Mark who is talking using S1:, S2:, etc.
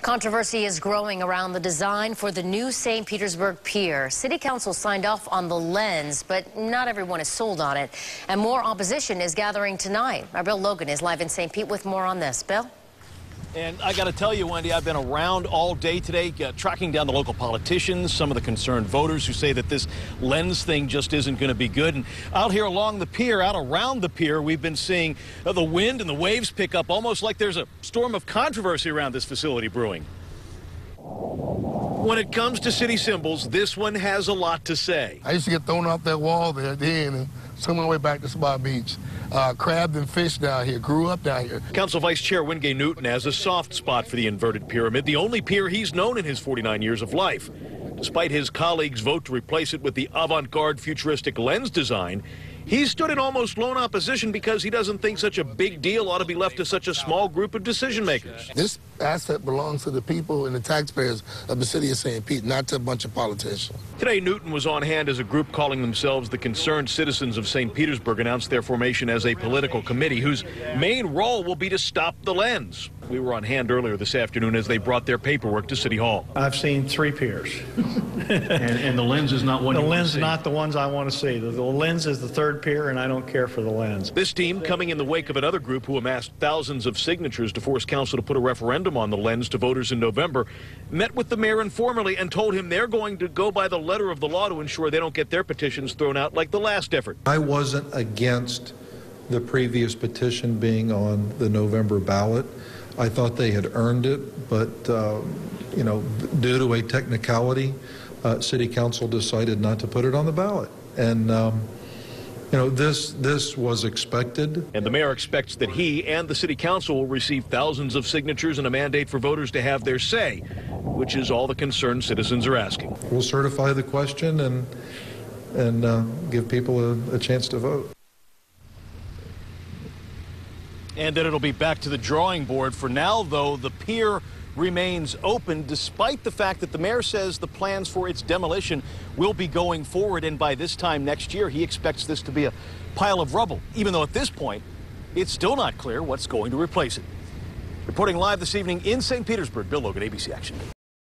S1: Controversy is growing around the design for the new St. Petersburg Pier. City Council signed off on the lens, but not everyone is sold on it. And more opposition is gathering tonight. Our Bill Logan is live in St. Pete with more on this. Bill?
S2: And I got to tell you, Wendy, I've been around all day today, tracking down the local politicians, some of the concerned voters who say that this lens thing just isn't going to be good. And out here along the pier, out around the pier, we've been seeing the wind and the waves pick up, almost like there's a storm of controversy around this facility brewing. When it comes to city symbols, this one has a lot to say.
S3: I used to get thrown off that wall there at the end and swim my way back to Spa Beach. Crabbed and fished down here, grew up down here.
S2: Council Vice Chair Wingay Newton has a soft spot for the inverted pyramid, the only pier he's known in his 49 years of life. Despite his colleagues' vote to replace it with the avant-garde futuristic lens design, he's stood in almost lone opposition because he doesn't think such a big deal ought to be left to such a small group of decision makers.
S3: This asset belongs to the people and the taxpayers of the city of St. Pete, not to a bunch of politicians.
S2: Today, Newton was on hand as a group calling themselves the Concerned Citizens of St. Petersburg announced their formation as a political committee whose main role will be to stop the lens. We were on hand earlier this afternoon as they brought their paperwork to City Hall.
S4: I've seen 3 piers.
S2: and the lens is not one
S4: the
S2: you
S4: lens
S2: want to see.
S4: is not the ones I want to see. The lens is the 3rd pier, and I don't care for the lens.
S2: This team, coming in the wake of another group who amassed thousands of signatures to force council to put a referendum on the lens to voters in November, met with the mayor informally and told him they're going to go by the letter of the law to ensure they don't get their petitions thrown out like the last effort.
S5: I wasn't against the previous petition being on the November ballot. I thought they had earned it, but, you know, due to a technicality, City Council decided not to put it on the ballot. And, you know, this was expected.
S2: And the mayor expects that he and the City Council will receive thousands of signatures and a mandate for voters to have their say, which is all the concerned citizens are asking.
S5: We'll certify the question and give people a chance to vote.
S2: And then it'll be back to the drawing board. For now, though, the pier remains open, despite the fact that the mayor says the plans for its demolition will be going forward. And by this time next year, he expects this to be a pile of rubble, even though at this point, it's still not clear what's going to replace it. Reporting live this evening in St. Petersburg, Bill Logan, ABC Action.